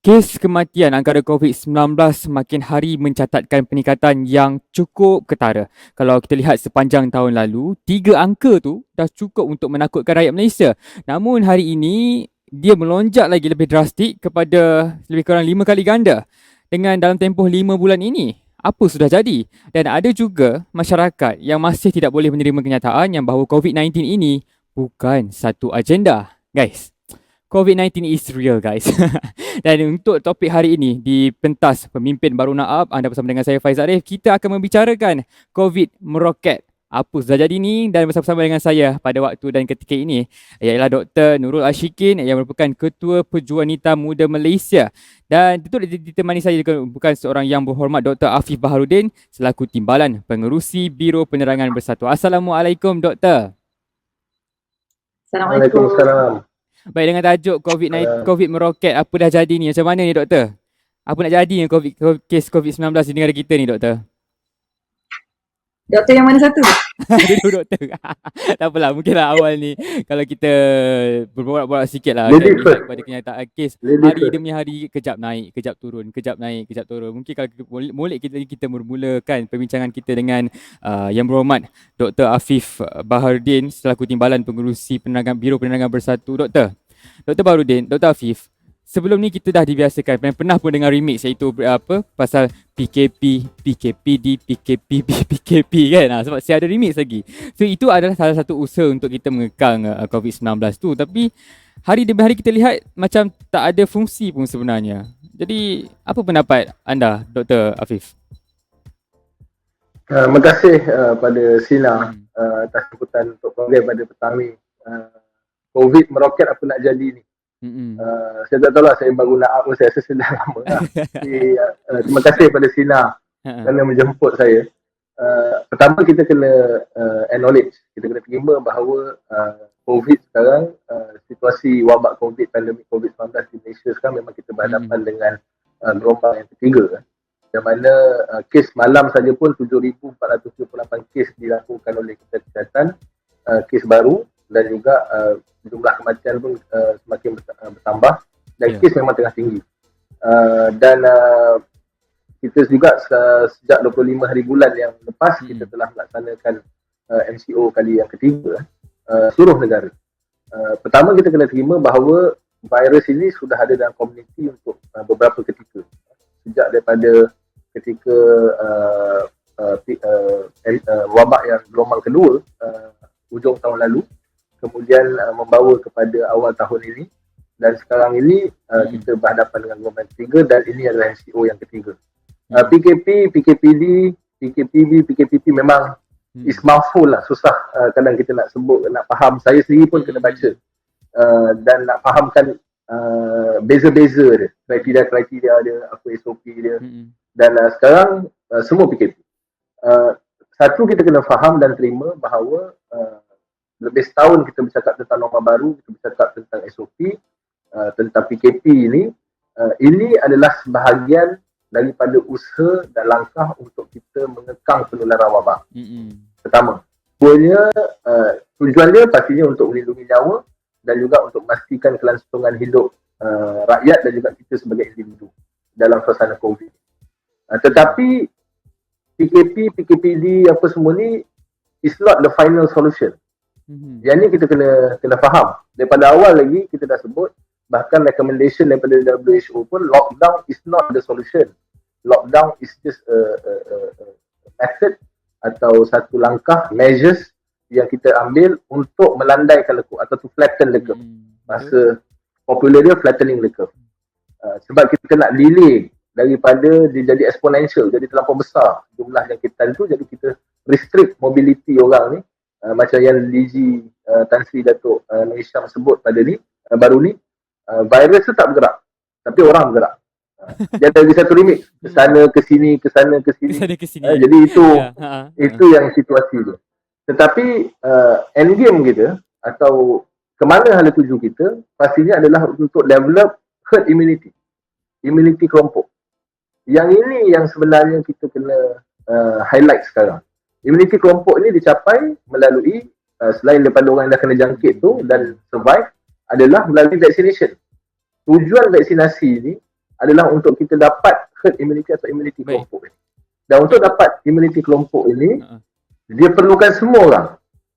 Kes kematian angkara COVID-19 semakin hari mencatatkan peningkatan yang cukup ketara. Kalau kita lihat sepanjang tahun lalu, 3 angka tu dah cukup untuk menakutkan rakyat Malaysia. Namun hari ini, dia melonjak lagi lebih drastik kepada lebih kurang 5 kali ganda dengan dalam tempoh 5 bulan ini. Apa sudah jadi? Dan ada juga masyarakat yang masih tidak boleh menerima kenyataan yang bahawa COVID-19 ini bukan satu agenda. Guys, COVID-19 is real, guys. Dan untuk topik hari ini di pentas pemimpin baru Naab, anda bersama dengan saya Faiz Arif, kita akan membicarakan COVID meroket. Apa sudah jadi ni, dan bersama-sama dengan saya pada waktu dan ketika ini ialah Dr. Nurul Ashikin yang merupakan Ketua Pejuang Wanita Muda Malaysia. Dan tentu ditemani saya juga bukan seorang yang berhormat, Dr. Afif Baharudin selaku Timbalan Pengerusi Biro Penerangan Bersatu. Assalamualaikum, Doktor. Assalamualaikum. Baik, dengan tajuk COVID meroket, apa dah jadi ni? Macam mana ni, Doktor? Apa nak jadi ni kes COVID-19 di negara kita ni, Doktor? Doktor yang mana satu? Dua doktor. Tak apalah, mungkinlah awal ni kalau kita berborak-borak sikit lah pada kenyataan kes hari demi hari, kejap naik, kejap turun, kejap naik, kejap turun. Mungkin kalau boleh kita bermulakan perbincangan kita dengan yang berhormat Dr. Afif Baharudin selaku Timbalan Pengerusi Biro Penerangan Bersatu. Dr. Baharudin, Dr. Afif, sebelum ni kita dah dibiasakan dan pernah pun dengar remix iaitu pasal PKP, PKPD, PKP kan. Sebab saya ada remix lagi. So itu adalah salah satu usaha untuk kita mengekang COVID-19 tu. Tapi hari demi hari kita lihat macam tak ada fungsi pun sebenarnya. Jadi apa pendapat anda, Dr. Afif? Terima kasih pada Sina atas sambutan untuk program pada petang ni. COVID meroket apa nak jadi ni. Saya tak tahu lah, saya baru nak apa, saya rasa sudah lama lah. Jadi, terima kasih pada Sina kerana menjemput saya. Pertama kita kena acknowledge, kita kena terima bahawa COVID sekarang, situasi wabak COVID, pandemik COVID-19 di Malaysia sekarang memang kita berhadapan dengan gelombang yang ketiga. Yang mana kes malam saja pun 7,478 kes dilakukan oleh kita kesihatan, kes baru, dan juga jumlah kematian pun semakin bertambah dan kes memang tengah tinggi. Dan kita juga sejak 25 hari bulan yang lepas kita telah melaksanakan MCO kali yang ketiga seluruh negara. Pertama kita kena terima bahawa virus ini sudah ada dalam komuniti untuk beberapa ketika. Sejak daripada ketika wabak yang gelombang kedua hujung tahun lalu, kemudian membawa kepada awal tahun ini, dan sekarang ini kita berhadapan dengan gelombang ketiga dan ini adalah MCO yang ketiga. PKP, PKPD, PKPB, PKPP memang is mouthful lah, susah kadang kita nak sebut, nak faham. Saya sendiri pun kena baca dan nak fahamkan beza-beza dia, kriteria dia, apa SOP dia. Dan sekarang semua PKP. Satu kita kena faham dan terima bahawa lebih setahun kita bercakap tentang norma baru, kita bercakap tentang SOP, tentang PKP ini adalah sebahagian daripada usaha dan langkah untuk kita mengekang penularan wabak. Pertama, tujuan dia pastinya untuk melindungi nyawa dan juga untuk memastikan kelangsungan hidup rakyat dan juga kita sebagai individu dalam suasana COVID. Tetapi PKP, PKPD apa semua ni is not the final solution. Yang ni kita kena faham. Daripada awal lagi kita dah sebut, bahkan recommendation daripada WHO pun, lockdown is not the solution. Lockdown is just a method atau satu langkah, measures yang kita ambil untuk melandaikan lekuk atau to flatten the curve. Bahasa popular dia flattening the curve. Sebab kita nak delay daripada dia jadi exponential, jadi terlampau besar jumlah jangkitan tu, jadi kita restrict mobility orang ni. Macam yang DG Tan Sri Datuk Nur Hisham sebut pada ni, baru ni, virus tu tak bergerak, tapi orang bergerak. Dia ada satu limit, ke sana ke sini, ke sana ke sini. Jadi itu yang situasi tu. Tetapi endgame kita atau kemana hala tuju kita pastinya adalah untuk develop herd immunity, immunity kelompok. Yang ini yang sebenarnya kita kena highlight sekarang. Immunity kelompok ni dicapai melalui selain daripada orang yang dah kena jangkit tu dan survive, adalah melalui vaccination. Tujuan vaksinasi ni adalah untuk kita dapat herd immunity atau immunity Baik. kelompok ini. Dan untuk dapat immunity kelompok ini, Uh-uh. dia perlukan semua orang.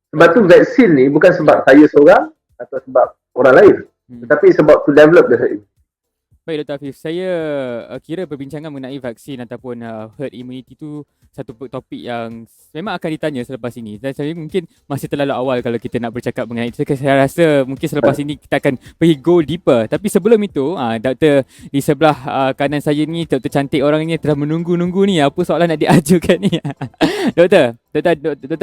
Sebab tu vaksin ni bukan sebab saya seorang atau sebab orang lain, tetapi sebab to develop the herd immunity. Baik Dr. Afif, saya kira perbincangan mengenai vaksin ataupun herd immunity tu satu topik yang memang akan ditanya selepas ini, dan saya mungkin masih terlalu awal kalau kita nak bercakap mengenai itu. Saya rasa mungkin selepas ini kita akan pergi go deeper. Tapi sebelum itu, doktor di sebelah kanan saya ni, doktor cantik orangnya telah menunggu-nunggu ni, apa soalan nak diajukan ni. Doktor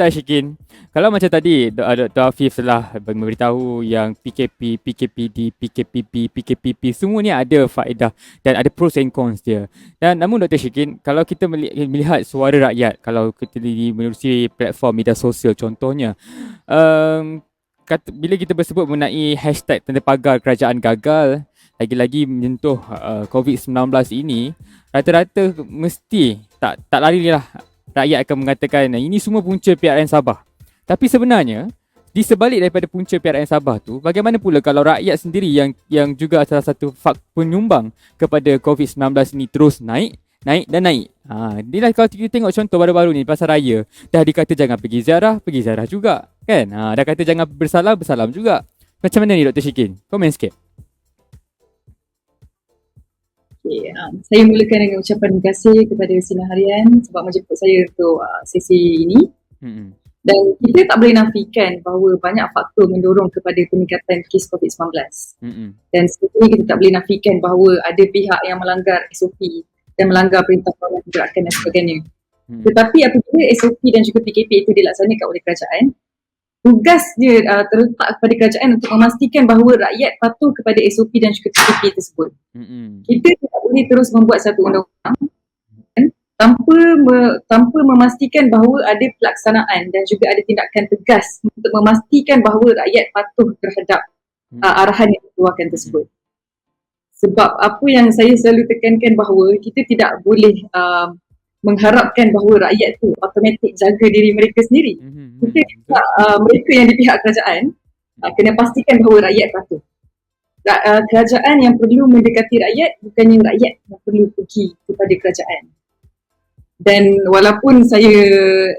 Ashikin, kalau macam tadi Dr. Afif telah memberitahu yang PKP, PKPD, PKPP, PKPP semua ni ada faedah dan ada pros and cons dia. Dan namun Dr. Ashikin, kalau kita melihat suara rakyat, kalau kita menerusi platform media sosial contohnya, bila kita bersebut mengenai hashtag tanda pagar kerajaan gagal, lagi-lagi menyentuh COVID-19 ini, rata-rata mesti tak larilah rakyat akan mengatakan ini semua punca PRN Sabah. Tapi sebenarnya di sebalik daripada punca PRN Sabah tu, bagaimana pula kalau rakyat sendiri yang juga salah satu penyumbang kepada COVID-19 ini terus naik dan naik. Inilah kalau kita tengok contoh baru-baru ni pasal raya, dah dikata jangan pergi ziarah juga kan. Dah kata jangan bersalam juga. Macam mana ni Dr. Shikin? Komen sikit. Okay, saya mulakan dengan ucapan terima kasih kepada Sinar Harian sebab menjemput saya untuk sesi ini. Dan kita tak boleh nafikan bahawa banyak faktor mendorong kepada peningkatan kes COVID-19. Dan sebenarnya kita tak boleh nafikan bahawa ada pihak yang melanggar SOP dan melanggar perintah kawalan pergerakan dan sebagainya. Tetapi apabila SOP dan juga PKP itu dilaksanakan oleh kerajaan, tugasnya terletak kepada kerajaan untuk memastikan bahawa rakyat patuh kepada SOP dan juga PKP tersebut. Kita tidak boleh terus membuat satu undang-undang tanpa memastikan bahawa ada pelaksanaan dan juga ada tindakan tegas untuk memastikan bahawa rakyat patuh terhadap arahan yang dikeluarkan tersebut. Sebab apa yang saya selalu tekankan bahawa kita tidak boleh mengharapkan bahawa rakyat tu automatik jaga diri mereka sendiri. Kita mereka yang di pihak kerajaan kena pastikan bahawa rakyat patuh. Kerajaan yang perlu mendekati rakyat, bukannya rakyat yang perlu pergi kepada kerajaan. Dan walaupun saya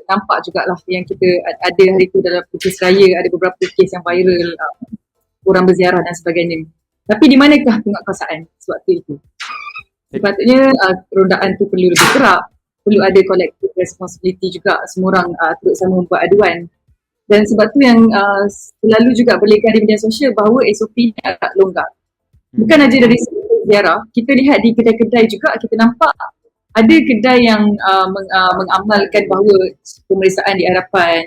nampak jugalah yang kita ada hari tu dalam kes raya, ada beberapa kes yang viral, orang berziarah dan sebagainya. Tapi di manakah penguatkuasaan sewaktu itu? Sepatutnya rondaan tu perlu lebih kerap, perlu ada collective responsibility juga, semua orang turut sama membuat aduan. Dan sebab tu yang selalu juga berlegar di media sosial bahawa SOP ni agak longgar. Bukan aja dari segi ziarah, kita lihat di kedai-kedai juga kita nampak ada kedai yang mengamalkan bahawa pemeriksaan di hadapan,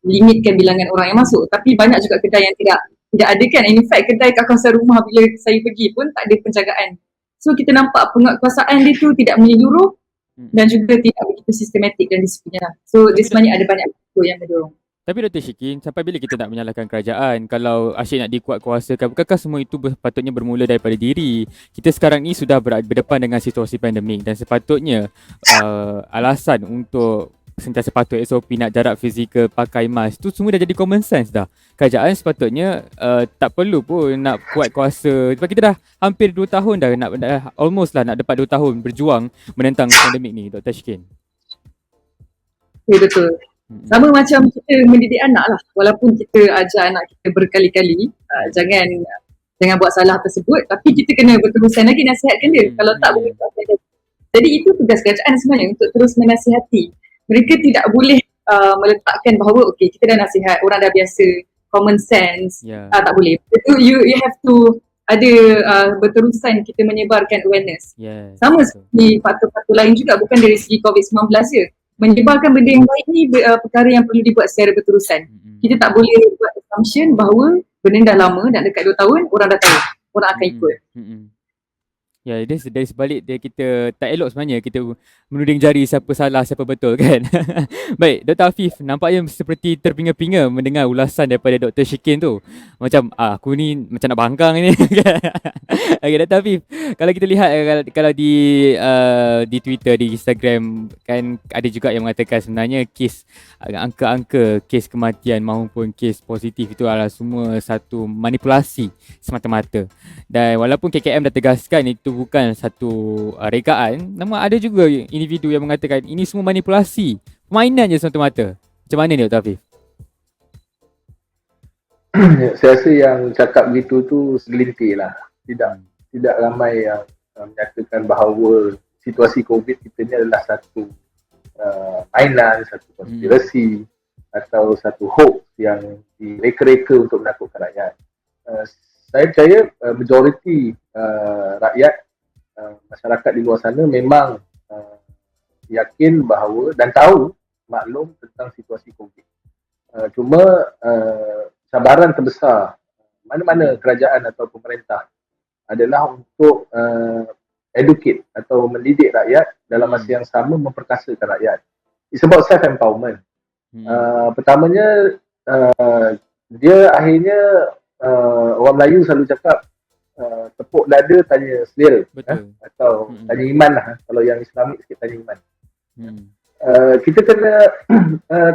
limitkan bilangan orang yang masuk. Tapi banyak juga kedai yang tidak ada kan. In fact kedai kat kawasan rumah bila saya pergi pun tak ada penjagaan. So kita nampak penguatkuasaan dia tu tidak menyeluruh dan juga tidak begitu sistematik dan disiplin. So dia sebenarnya ada banyak faktor yang mendorong. Tapi Dr. Shikin, sampai bila kita nak menyalahkan kerajaan kalau asyik nak dikuatkuasakan? Bukankah semua itu sepatutnya bermula daripada diri? Kita sekarang ni sudah berdepan dengan situasi pandemik dan sepatutnya alasan untuk sentiasa patuh SOP, nak jarak fizikal, pakai mask, tu semua dah jadi common sense dah. Kerajaan sepatutnya tak perlu pun nak kuat kuasa. Sebab kita dah hampir 2 tahun dah, almost lah nak dapat 2 tahun berjuang menentang pandemik ni, Dr. Shikin. Ya, betul. Sama macam kita mendidik anak lah. Walaupun kita ajar anak kita berkali-kali jangan buat salah tersebut, tapi kita kena berterusan lagi nasihatkan dia. Kalau tak boleh buat salah. Jadi itu tugas kerajaan sebenarnya untuk terus menasihati. Mereka tidak boleh meletakkan bahawa okay, kita dah nasihat, orang dah biasa, common sense. Tak boleh. Itu you have to ada berterusan kita menyebarkan awareness. Sama seperti faktor-faktor lain juga, bukan dari segi COVID-19 je. Menyebarkan benda yang baik ni perkara yang perlu dibuat secara berterusan. Kita tak boleh buat assumption bahawa benda dah lama, dah dekat 2 tahun, orang dah tahu, orang akan ikut. Ya, dari sebalik dia, kita tak elok sebenarnya kita menuding jari siapa salah, siapa betul kan. Baik, Dr. Afif, nampaknya seperti terpinga-pinga mendengar ulasan daripada Dr. Shikin tu. Macam aku ni macam nak bangkang ni. Okay, Dr. Afif, kalau kita lihat kalau di Twitter, di Instagram kan ada juga yang mengatakan sebenarnya kes angka-angka kes kematian maupun kes positif itu adalah semua satu manipulasi semata-mata. Dan walaupun KKM dah tegaskan itu bukan satu rekaan, namun ada juga individu yang mengatakan ini semua manipulasi, permainan je semata-mata. Macam mana ni Dr. Afif? Saya rasa yang cakap gitu tu segelintir lah. Tidak ramai yang menyatakan bahawa situasi COVID kita ni adalah satu mainan, satu konspirasi atau satu hoax yang direka-reka untuk menakutkan rakyat. Saya percaya majoriti rakyat, masyarakat di luar sana memang yakin bahawa dan tahu maklum tentang situasi COVID. Cuma cabaran terbesar mana-mana kerajaan atau pemerintah adalah untuk educate atau mendidik rakyat dalam masa yang sama memperkasakan rakyat. It's about self-empowerment. Pertamanya dia akhirnya orang Melayu selalu cakap tepuk dada tanya selera, atau tanya iman lah, kalau yang Islamik sikit tanya iman. Kita kena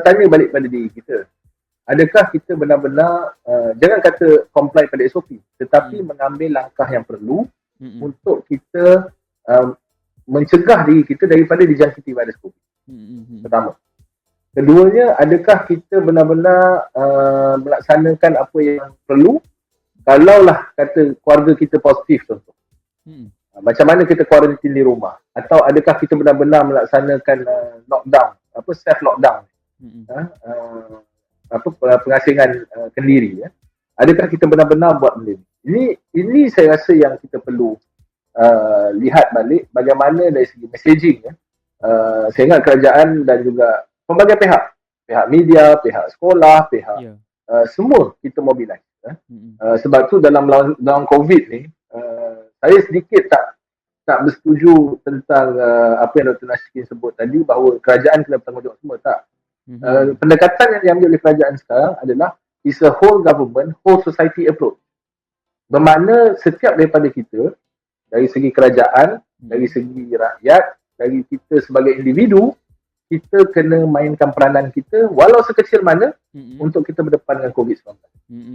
tanya balik pada diri kita, adakah kita benar-benar jangan kata comply pada SOP, tetapi mengambil langkah yang perlu untuk kita mencegah diri kita daripada dijangkiti virus COVID. Pertama. Keduanya, adakah kita benar-benar melaksanakan apa yang perlu kalaulah kata keluarga kita positif contoh. Macam mana kita kuarantin di rumah, atau adakah kita benar-benar melaksanakan lockdown, self lockdown, pengasingan kendiri, adakah kita benar-benar buat benda ini saya rasa yang kita perlu lihat balik bagaimana dari segi messaging. Saya ingat kerajaan dan juga pelbagai pihak media, pihak sekolah, pihak semua kita mobilize. Sebab tu dalam COVID ni saya sedikit tak bersetuju tentang apa yang Dr. Nashikin sebut tadi bahawa kerajaan kena bertanggungjawab semua. Tak. Pendekatan yang diambil oleh kerajaan sekarang adalah is a whole government, whole society approach. Bermakna setiap daripada kita, dari segi kerajaan, dari segi rakyat, dari kita sebagai individu, kita kena mainkan peranan kita walau sekecil mana untuk kita berdepan dengan COVID-19.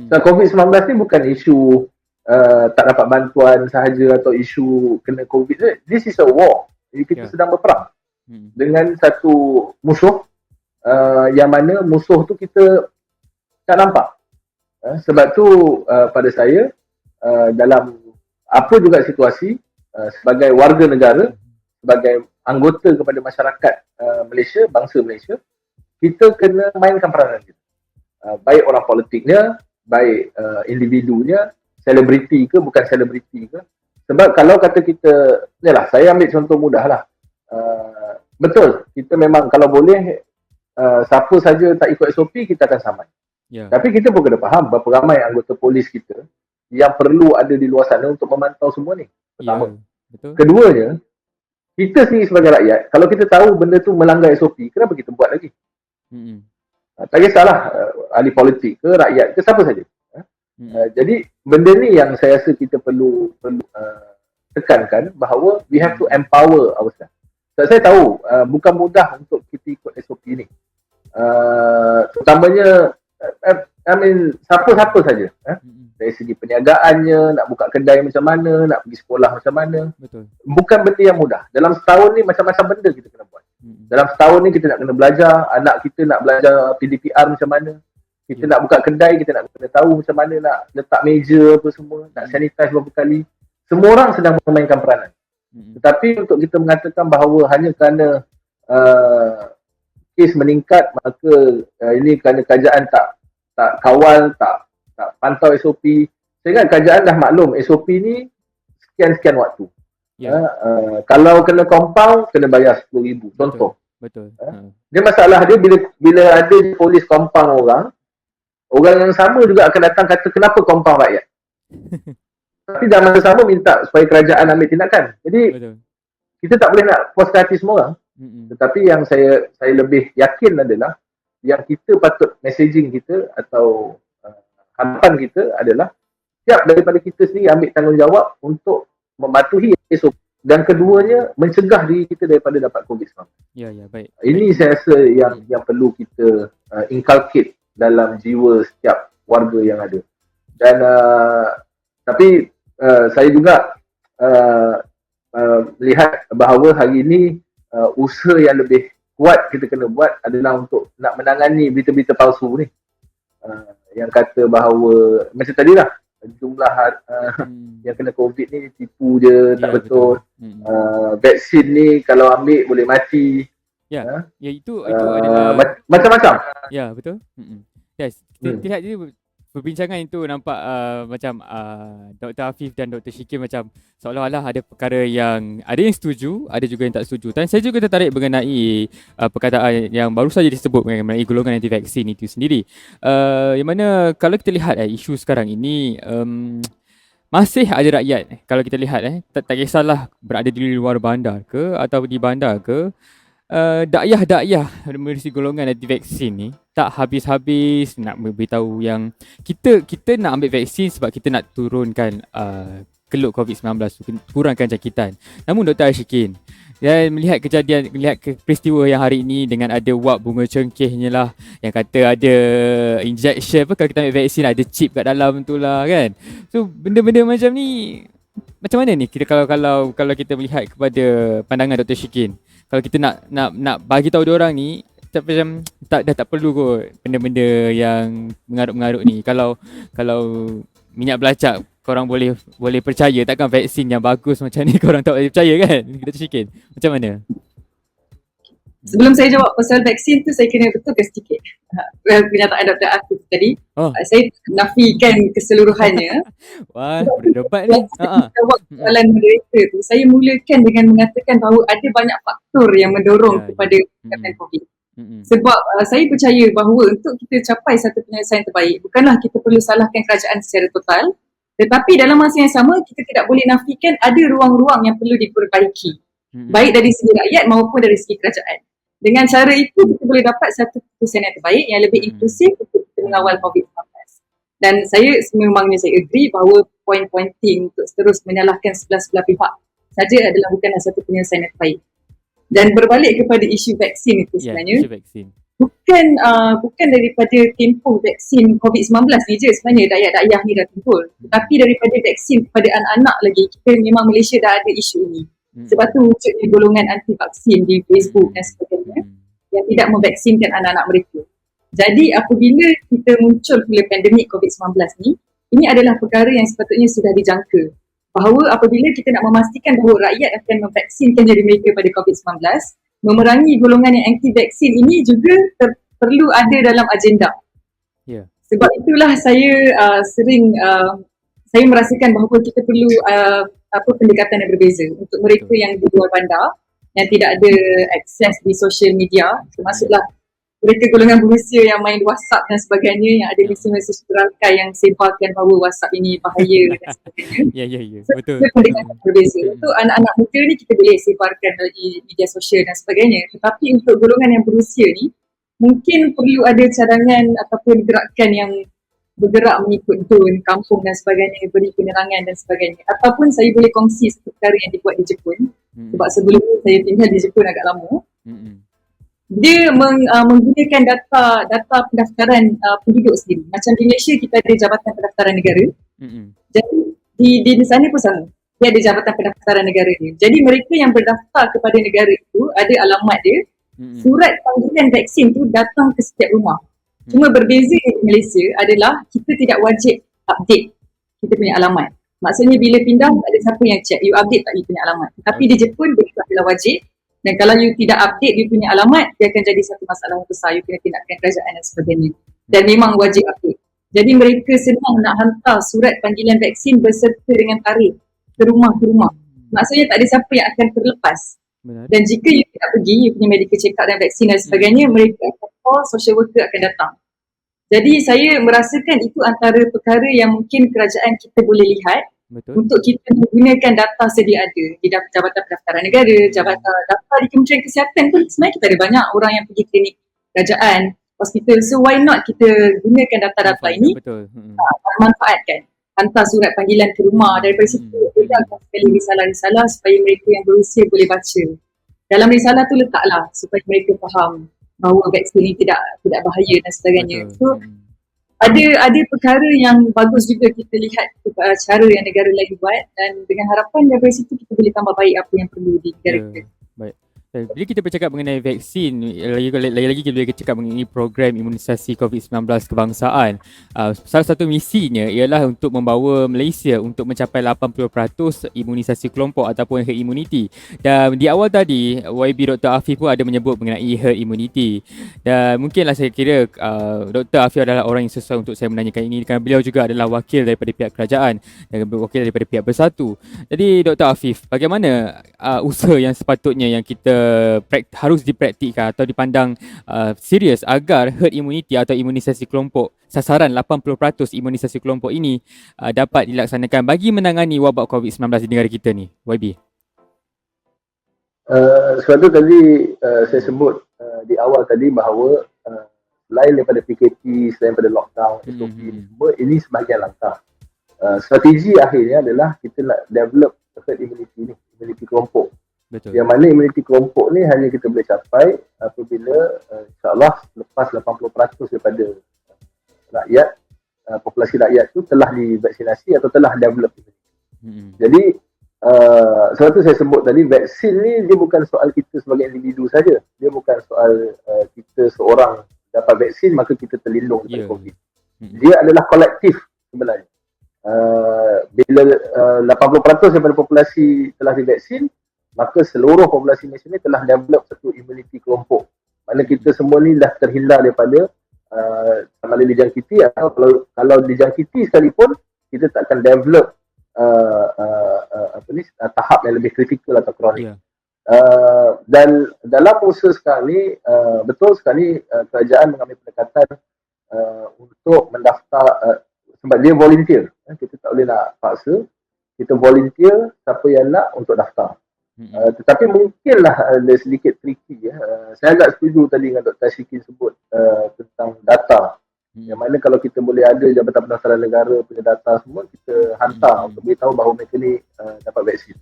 So, COVID-19 ni bukan isu tak dapat bantuan sahaja atau isu kena COVID. This is a war. Jadi kita sedang berperang dengan satu musuh yang mana musuh tu kita tak nampak. Sebab tu pada saya dalam apa juga situasi sebagai warga negara, sebagai anggota kepada masyarakat Malaysia, bangsa Malaysia, kita kena mainkan peranan kita. Baik orang politiknya, baik individunya, selebriti ke bukan selebriti ke. Sebab kalau kata kita, yalah, saya ambil contoh mudah lah. Betul, kita memang kalau boleh siapa saja tak ikut SOP kita akan saman. Tapi kita pun kena faham berapa ramai anggota polis kita yang perlu ada di luar sana untuk memantau semua ni. Pertama. Betul. Keduanya, kita sendiri sebagai rakyat, kalau kita tahu benda tu melanggar SOP, kenapa kita buat lagi? Tak kisahlah ahli politik ke, rakyat ke, siapa saja. Jadi benda ni yang saya rasa kita perlu tekankan bahawa we have to empower ourselves. Saya tahu bukan mudah untuk kita ikut SOP ni. Terutamanya siapa-siapa saja. Dari segi perniagaannya, nak buka kedai macam mana, nak pergi sekolah macam mana. Betul. Bukan benda yang mudah. Dalam setahun ni macam-macam benda kita kena buat. Dalam setahun ni kita nak kena belajar, anak kita nak belajar PDPR macam mana. Kita nak buka kedai, kita nak kena tahu macam mana nak letak meja apa semua, nak sanitize berapa kali. Semua orang sedang memainkan peranan. Tetapi untuk kita mengatakan bahawa hanya kerana kes meningkat, maka ini kerana kerajaan tak kawal, tak pantau SOP. Saya ingat kerajaan dah maklum SOP ni sekian-sekian waktu. Kalau kena compound, kena bayar RM10,000 contoh. Betul. Dia masalah dia bila ada polis compound orang yang sama juga akan datang kata kenapa compound rakyat. Tapi dalam masa sama minta supaya kerajaan ambil tindakan. Jadi kita tak boleh nak puaskan hati semua orang. Tetapi yang saya lebih yakin adalah yang kita patut messaging kita atau harapan kita adalah setiap daripada kita sendiri ambil tanggungjawab untuk mematuhi SOP. Dan keduanya, mencegah diri kita daripada dapat COVID-19. Baik. Ini saya rasa yang perlu kita inculcate dalam jiwa setiap warga yang ada. Dan tapi saya juga melihat bahawa hari ini usaha yang lebih kuat kita kena buat adalah untuk nak menangani berita-berita palsu ni. Yang kata bahawa macam tadi lah, jumlah yang kena COVID ni tipu je, tak betul. Vaksin ni kalau ambil boleh mati. Ya, itu adalah macam-macam. Ya, betul. Yes, kita lihat je perbincangan itu nampak macam Dr. Afif dan Dr. Shikir macam seolah-olah ada perkara yang ada yang setuju, ada juga yang tak setuju. Dan saya juga tertarik mengenai perkataan yang baru saja disebut mengenai golongan anti vaksin itu sendiri. Yang mana kalau kita lihat isu sekarang ini masih ada rakyat, kalau kita lihat tak kisahlah berada di luar bandar ke atau di bandar ke, dakyah-dakyah melalui golongan anti vaksin ni tak habis-habis nak beritahu yang kita nak ambil vaksin sebab kita nak turunkan keluk COVID-19, kurangkan jangkitan. Namun Dr. Ashikin, dan melihat peristiwa yang hari ini dengan ada wap bunga cengkehnya lah, yang kata ada injection kalau kita ambil vaksin ada chip kat dalam tu lah kan. So benda-benda macam ni macam mana ni kita kalau kita melihat kepada pandangan Dr. Shikin, kalau kita nak bagi tahu dia orang ni macam tak perlu kot benda-benda yang mengarut-mengarut ni. Kalau minyak belacak korang boleh percaya, takkan vaksin yang bagus macam ni korang tak boleh percaya kan? Dr. Shikin, macam mana? Sebelum saya jawab pasal vaksin tu, saya kena betulkan sedikit pernyataan Dr. Afif tadi. Saya nafikan keseluruhannya. Wah, berdebat ni. Jawab soalan moderator tu, saya mulakan dengan mengatakan bahawa ada banyak faktor yang mendorong kepada peningkatan COVID. Sebab saya percaya bahawa untuk kita capai satu penyelesaian terbaik, bukanlah kita perlu salahkan kerajaan secara total, tetapi dalam masa yang sama kita tidak boleh nafikan ada ruang-ruang yang perlu diperbaiki, baik dari segi rakyat maupun dari segi kerajaan. Dengan cara itu kita boleh dapat satu keputusan yang terbaik yang lebih inklusif untuk kita mengawal COVID-19. Dan saya memangnya saya agree bahawa point-pointing untuk terus menyalahkan sebelah-sebelah pihak saja adalah bukanlah satu penyelesaian yang terbaik. Dan berbalik kepada isu vaksin itu sebenarnya, bukan daripada tempoh vaksin COVID-19 ni je sebenarnya dakyah-dakyah ni dah timbul, tetapi daripada vaksin kepada anak-anak lagi, kita memang Malaysia dah ada isu ini. Sebab tu wujudnya golongan anti vaksin di Facebook dan sebagainya yang tidak memvaksinkan anak-anak mereka. Jadi apabila kita muncul pula pandemik COVID-19 ni, ini adalah perkara yang sepatutnya sudah dijangka. Bahawa apabila kita nak memastikan bahawa rakyat akan memvaksinkan diri mereka pada COVID-19, memerangi golongan yang anti vaksin ini juga perlu ada dalam agenda. Sebab itulah saya saya merasakan bahawa kita perlu pendekatan yang berbeza untuk mereka yang di luar bandar, yang tidak ada akses di social media, termasuklah mereka golongan berusia yang main WhatsApp dan sebagainya, yang ada mesej-mesej terakai yang sebarkan bahawa WhatsApp ini bahaya dan sebagainya. So, betul. Pendekatan berbeza. Untuk anak-anak muda ni kita boleh sebarkan melalui media sosial dan sebagainya. Tetapi untuk golongan yang berusia ni, mungkin perlu ada cadangan ataupun gerakan yang bergerak mengikut zon, kampung dan sebagainya, beri penerangan dan sebagainya. Ataupun saya boleh kongsi satu perkara yang dibuat di Jepun. Sebab sebelum ni saya tinggal di Jepun agak lama. Dia menggunakan data pendaftaran penduduk sendiri. Macam di Malaysia kita ada Jabatan Pendaftaran Negara. Jadi di sana pun sama. Dia ada Jabatan Pendaftaran Negara dia. Jadi mereka yang berdaftar kepada negara itu ada alamat dia. Surat panggilan vaksin tu datang ke setiap rumah. Cuma berbeza di Malaysia adalah kita tidak wajib update kita punya alamat. Maksudnya bila pindah tak ada siapa yang check you update tak you punya alamat. Tapi di Jepun itu adalah wajib, dan kalau you tidak update you punya alamat, dia akan jadi satu masalah yang besar, you kena tindakan kerajaan dan sebagainya. Dan memang wajib update. Jadi mereka senang nak hantar surat panggilan vaksin berserta dengan tarikh ke rumah. Maksudnya tak ada siapa yang akan terlepas. Dan jika you tidak pergi, you punya medical check up dan vaksin dan sebagainya, mereka akan call, social worker akan datang. Jadi saya merasakan itu antara perkara yang mungkin kerajaan kita boleh lihat. Untuk kita menggunakan data sedia ada di Jabatan Pendaftaran Negara, Jabatan data di Kementerian Kesihatan pun sebenarnya kita ada banyak orang yang pergi klinik kerajaan, hospital. So why not kita gunakan data-data ini, manfaatkan, hantar surat panggilan ke rumah, daripada situ bedahkan sekali risalah-risalah supaya mereka yang berusia boleh baca. Dalam risalah tu letaklah supaya mereka faham bahawa vaksin ini tidak bahaya dan sebagainya. So ada perkara yang bagus juga kita lihat cara yang negara lain buat, dan dengan harapan daripada situ kita boleh tambah baik apa yang perlu di negara kita. Baik. Bila kita bercakap mengenai vaksin, lagi-lagi kita boleh cakap mengenai program imunisasi COVID-19 kebangsaan. Salah satu misinya ialah untuk membawa Malaysia untuk mencapai 80% imunisasi kelompok ataupun herd immunity. Dan di awal tadi, YB Dr. Afif pun ada menyebut mengenai herd immunity. Dan mungkinlah saya kira Dr. Afif adalah orang yang sesuai untuk saya menanyakan ini kerana beliau juga adalah wakil daripada pihak kerajaan dan wakil daripada pihak Bersatu. Jadi Dr. Afif, bagaimana usaha yang sepatutnya yang kita harus dipraktikkan atau dipandang serius agar herd immunity atau imunisasi kelompok, sasaran 80% imunisasi kelompok ini dapat dilaksanakan bagi menangani wabak COVID-19 di negara kita ni, YB? Sebab tu tadi saya sebut di awal tadi bahawa selain daripada PKP, selain daripada lockdown, SOP semua, ini sebahagian langkah. Strategi akhirnya adalah kita nak develop herd immunity ni, immunity kelompok. Betul. Yang mana immunity kelompok ni hanya kita boleh capai apabila insyaAllah lepas 80% daripada rakyat, populasi rakyat tu telah divaksinasi atau telah develop. Jadi sebab tu saya sebut tadi, vaksin ni dia bukan soal kita sebagai individu saja. Dia bukan soal kita seorang dapat vaksin maka kita terlindung daripada COVID. Dia adalah kolektif sebenarnya. Bila 80% daripada populasi telah divaksin, maka seluruh populasi Malaysia ni telah develop satu immunity kelompok. Mana kita semua ni dah terhindar daripada sama ada dijangkiti atau kalau dijangkiti sekalipun, kita tak akan develop tahap yang lebih kritikal atau kronik. Dan dalam usaha sekarang ni, betul sekali kerajaan mengambil pendekatan untuk mendaftar, sebab dia volunteer. Kita tak boleh nak paksa, kita volunteer siapa yang nak untuk daftar. Tetapi mungkinlah ada sedikit tricky. Saya agak setuju tadi dengan Dr. Ashikin sebut tentang data. Yang mana kalau kita boleh ada Jabatan Pendaftaran Negara punya data semua, kita hantar untuk beritahu bahawa mereka ni dapat vaksin.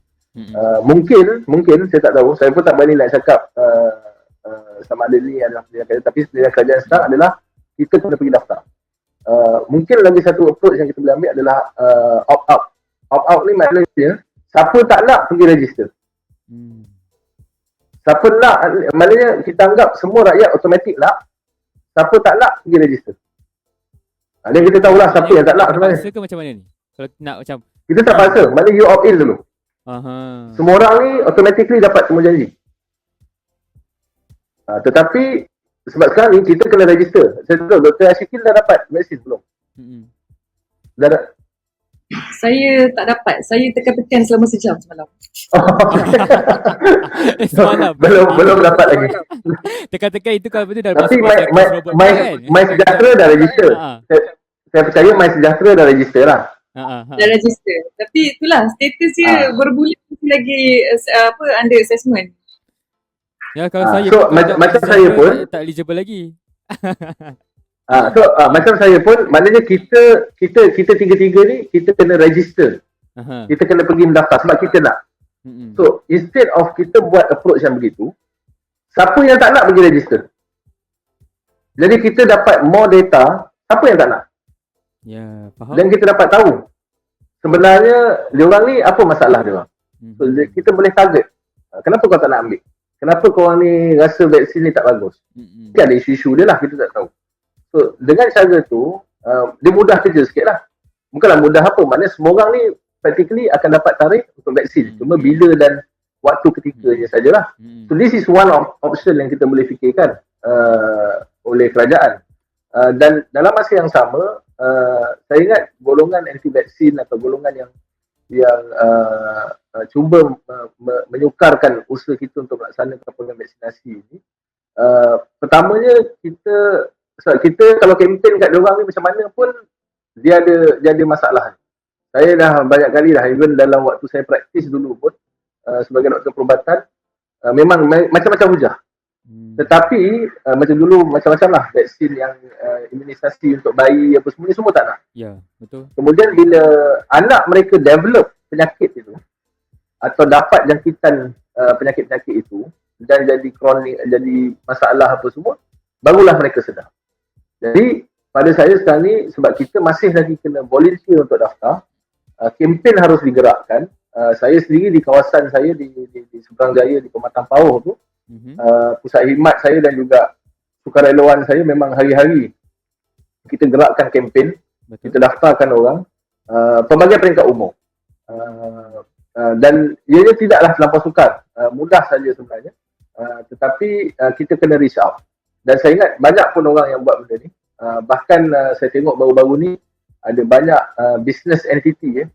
Mungkin saya tak tahu, saya pun tak berani nak cakap sama ada ni adalah pilihan kerajaan, tapi pilihan kerajaan sekarang adalah kita kena pergi daftar. Mungkin lagi satu approach yang kita boleh ambil adalah opt-out. Opt-out ni maknanya siapa tak nak pergi register. Siapa nak, maknanya kita anggap semua rakyat automatik nak, siapa tak nak pergi register. Dan kita tahulah siapa yang tak nak sebenarnya. Paksa ke macam mana ni? Kalau nak macam kita tak paksa, maknanya you opt in dulu. Semua orang ni automatically dapat temu janji. Tetapi sebab sekarang ni kita kena register. Saya tahu Dr. Ashikin dah dapat vaksin belum? Dah. Saya tak dapat. Saya tekan-tekan selama sejam semalam. Semalam. Belum dapat lagi. Tekan-tekan itu kalau betul dah tapi masuk My Sejahtera dah register. Saya percaya My Sejahtera dah register lah. Dah register. Tapi itulah status dia berbulan lagi under assessment. Ya, kalau saya macam saya pun tak eligible lagi. Macam saya pun, maknanya kita tiga-tiga ni kita kena register. Kita kena pergi mendaftar sebab kita nak. So instead of kita buat approach yang begitu, siapa yang tak nak pergi register? Jadi kita dapat more data, siapa yang tak nak? Ya, faham. Dan kita dapat tahu sebenarnya diorang ni apa masalah diorang. So kita boleh target. Kenapa kau tak nak ambil? Kenapa korang ni rasa vaksin ni tak bagus? Mungkin ada isu-isu dia lah, kita tak tahu. So dengan cara tu dia mudah kerja sikit lah. Bukanlah mudah apa, maknanya semua orang ni practically akan dapat tarikh untuk vaksin. Cuma bila dan waktu ketikanya sajalah. So this is one of option yang kita boleh fikirkan oleh kerajaan. Dan dalam masa yang sama, saya ingat golongan anti vaksin atau golongan yang cuba menyukarkan usaha kita untuk melaksanakan program vaksinasi ini, pertamanya kita kalau kempen kat diorang ni macam mana pun dia ada masalah. Saya dah banyak kali dah, even dalam waktu saya praktis dulu pun sebagai doktor perubatan, memang macam-macam hujah. Tetapi macam dulu macam-macam lah vaksin yang imunisasi untuk bayi apa semua tak nak. Ya, betul. Kemudian bila anak mereka develop penyakit itu atau dapat jangkitan penyakit-penyakit itu dan jadi kronik, jadi masalah apa semua, barulah mereka sedar. Jadi pada saya sekarang ni sebab kita masih lagi kena volunteer untuk daftar, kempen harus digerakkan. Saya sendiri di kawasan saya di Seberang Jaya di Pematang Pauh tu, pusat khidmat saya dan juga sukarelawan saya memang hari-hari kita gerakkan kempen, kita daftarkan orang, pelbagai peringkat umur. Dan ianya tidaklah terlampau sukar, mudah saja sebenarnya, tetapi kita kena reach out. Dan saya ingat banyak pun orang yang buat benda ni. Bahkan saya tengok baru-baru ni ada banyak business entity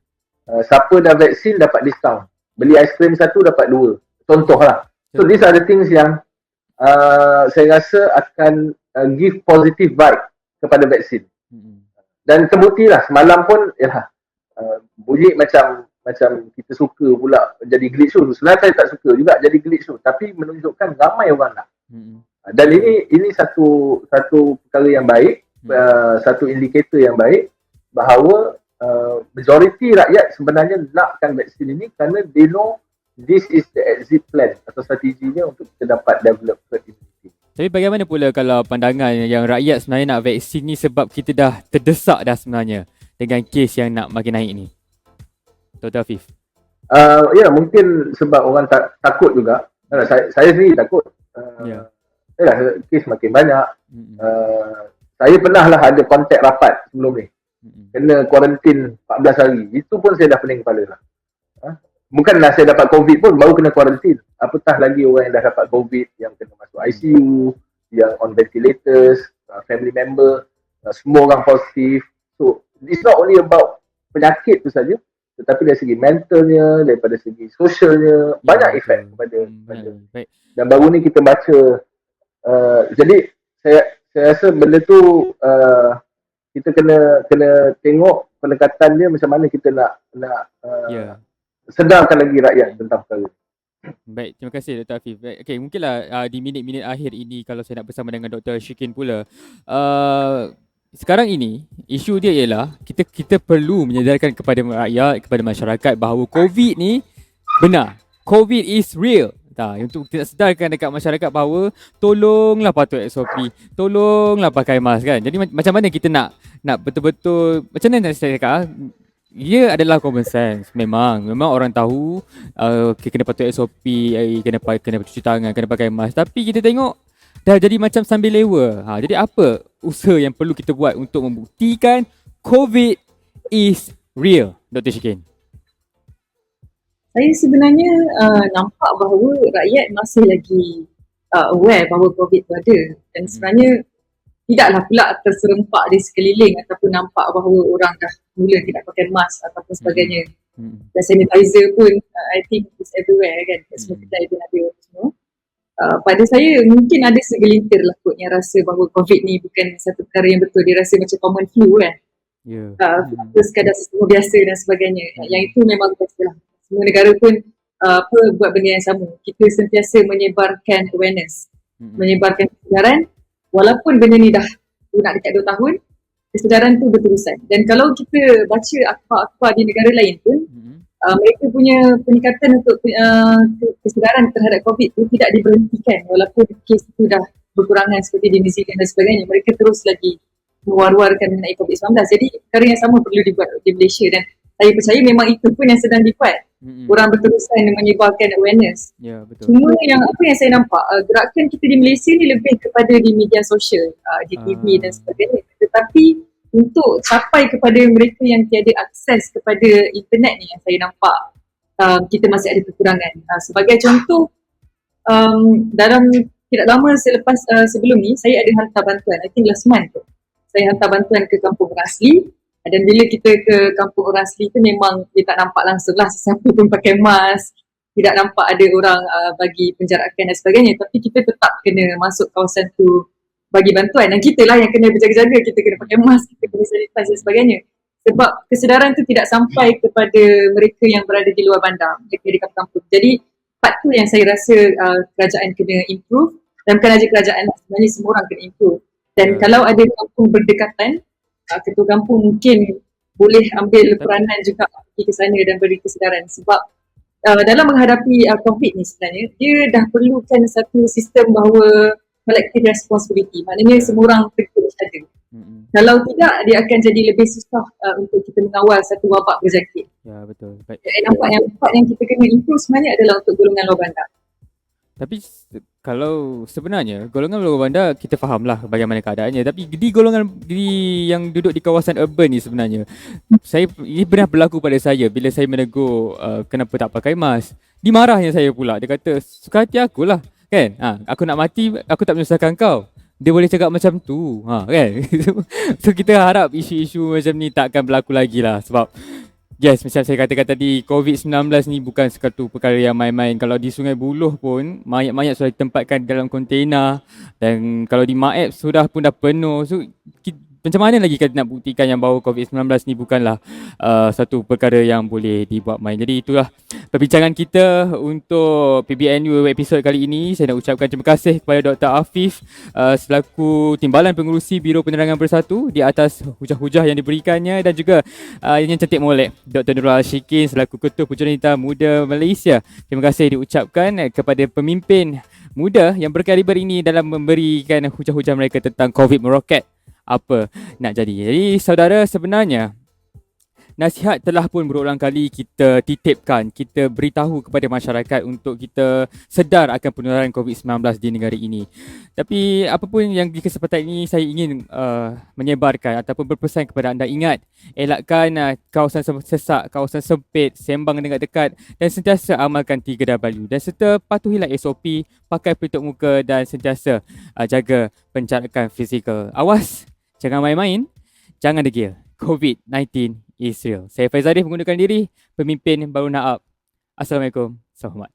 siapa dah vaksin dapat diskaun, beli aiskrim satu dapat dua, contohlah. So these are the things yang saya rasa akan give positive vibe kepada vaksin. Dan terbuktilah semalam pun bunyi macam kita suka pula jadi glitch show. Sebenarnya saya tak suka juga jadi glitch show, tapi menunjukkan ramai orang nak. Dan ini satu perkara yang baik, satu indikator yang baik bahawa majoriti rakyat sebenarnya nakkan vaksin ini kerana they know this is the exit plan atau strateginya untuk kita dapat develop herd immunity. Tapi bagaimana pula kalau pandangan yang rakyat sebenarnya nak vaksin ni sebab kita dah terdesak dah sebenarnya dengan kes yang nak makin naik ni? Dr. Afif. Ya, mungkin sebab orang takut juga. Saya sendiri takut. Kes makin banyak. Saya pernah lah ada kontak rapat sebelum ni. Kena kuarantin 14 hari. Itu pun saya dah pening kepala lah. Bukanlah saya dapat COVID pun, baru kena kuarantin. Apatah lagi orang yang dah dapat COVID, yang kena masuk ICU, yang on ventilators, family member, semua orang positif. So, it's not only about penyakit tu saja, tetapi dari segi mentalnya, daripada segi sosialnya, banyak efek kepada. Dan baru ni kita baca, jadi saya rasa benda tu kita kena tengok pendekatan dia macam mana kita nak sedarkan lagi rakyat tentang perkara. Baik, terima kasih Dr. Afif. Okey, mungkinlah di minit-minit akhir ini kalau saya nak bersama dengan Dr. Shikin pula. Sekarang ini isu dia ialah kita perlu menyedarkan kepada rakyat, kepada masyarakat bahawa COVID ni benar. COVID is real. Untuk kita sedarkan dekat masyarakat bahawa tolonglah patuh SOP, tolonglah pakai mask kan. Jadi macam mana kita nak betul-betul, macam mana saya cakap, ia adalah common sense. Memang orang tahu kena patuh SOP, kena cuci tangan, kena pakai mask. Tapi kita tengok dah jadi macam sambil lewa. Jadi apa usaha yang perlu kita buat untuk membuktikan COVID is real, Dr. Shikin? Saya sebenarnya nampak bahawa rakyat masih lagi aware bahawa COVID tu ada. Dan sebenarnya tidaklah pula terserempak di sekeliling ataupun nampak bahawa orang dah mula tidak pakai mask ataupun sebagainya. Dan sanitizer pun I think is everywhere kan. Semua kedai pun ada semua. Pada saya mungkin ada segelintir lah kot yang rasa bahawa COVID ni bukan satu perkara yang betul. Dia rasa macam common flu kan. Sekadar sesuatu biasa dan sebagainya. Yang itu memang biasalah. Semua negara pun buat benda yang sama. Kita sentiasa menyebarkan awareness, menyebarkan kesedaran. Walaupun benda ni dah nak dekat 2 tahun, kesedaran tu berterusan. Dan kalau kita baca akhbar-akhbar di negara lain pun, mereka punya peningkatan untuk kesedaran terhadap COVID tu tidak diberhentikan walaupun kes tu dah berkurangan seperti di New Zealand dan sebagainya. Mereka terus lagi mewar-warkan mengenai COVID-19. Jadi perkara yang sama perlu dibuat di Malaysia dan saya percaya memang itu pun yang sedang dibuat. Orang berterusan menyebarkan awareness. Betul. Cuma yang saya nampak, gerakan kita di Malaysia ni lebih kepada di media sosial, di TV dan sebagainya. Tetapi untuk capai kepada mereka yang tiada akses kepada internet ni yang saya nampak kita masih ada kekurangan. Sebagai contoh, dalam tidak lama sebelum ni saya ada hantar bantuan, I think last month tu. Saya hantar bantuan ke kampung orang asli. Dan bila kita ke kampung orang asli tu memang dia tak nampak langsung lah sesiapa pun pakai mask, tidak nampak ada orang bagi penjarakan dan sebagainya, tapi kita tetap kena masuk kawasan tu bagi bantuan dan kita lah yang kena berjaga-jaga, kita kena pakai mask, kita kena sanitize dan sebagainya sebab kesedaran tu tidak sampai kepada mereka yang berada di luar bandar, mereka di kampung. Jadi part tu yang saya rasa kerajaan kena improve dan bukan saja kerajaan, sebenarnya semua orang kena improve. Dan kalau ada kampung berdekatan, ketua kampung mungkin boleh ambil peranan juga pergi ke sana dan beri kesedaran sebab dalam menghadapi COVID ni sebenarnya dia dah perlukan satu sistem bahawa collective responsibility, maknanya semua orang terkejut saja. Kalau tidak, dia akan jadi lebih susah untuk kita mengawal satu wabak berjangkit. Ya, betul. Baik. Nampak yang part yang kita kena improve sebenarnya adalah untuk golongan luar bandar. Tapi kalau sebenarnya golongan luar bandar kita fahamlah bagaimana keadaannya, tapi di yang duduk di kawasan urban ni sebenarnya ini pernah berlaku pada saya bila saya menegur kenapa tak pakai mask. Dimarahnya saya pula. Dia kata suka hati aku lah kan. Aku nak mati, aku tak menyusahkan kau. Dia boleh cakap macam tu kan. So kita harap isu-isu macam ni tak akan berlaku lagi lah, sebab yes, macam saya katakan tadi, COVID-19 ni bukan satu perkara yang main-main. Kalau di Sungai Buloh pun, mayat-mayat sudah ditempatkan dalam kontena. Dan kalau di Maep sudah pun dah penuh. So, macam mana lagi kita nak buktikan yang bahawa COVID-19 ni bukanlah satu perkara yang boleh dibuat main. Jadi itulah perbincangan kita untuk PBNU episod kali ini. Saya nak ucapkan terima kasih kepada Dr. Afif selaku Timbalan Pengurusi Biro Penerangan Bersatu di atas hujah-hujah yang diberikannya, dan juga yang cantik molek Dr. Nurul Ashikin selaku Ketua Pujuanita Muda Malaysia. Terima kasih diucapkan kepada pemimpin muda yang berkaliber ini dalam memberikan hujah-hujah mereka tentang COVID meroket apa nak jadi. Jadi saudara, sebenarnya nasihat telah pun berulang kali kita titipkan, kita beritahu kepada masyarakat untuk kita sedar akan penularan COVID-19 di negara ini. Tapi apapun yang di kesempatan ini saya ingin menyebarkan ataupun berpesan kepada anda, ingat, elakkan kawasan sesak, kawasan sempit, sembang dengan dekat, dan sentiasa amalkan 3W, dan serta patuhilah SOP, pakai pelitup muka dan sentiasa jaga penjarakan fizikal. Awas, jangan main-main, jangan degil. COVID-19 is real. Saya Faiz Arif mengundurkan diri, pemimpin Baru Naab. Assalamualaikum. Selamat.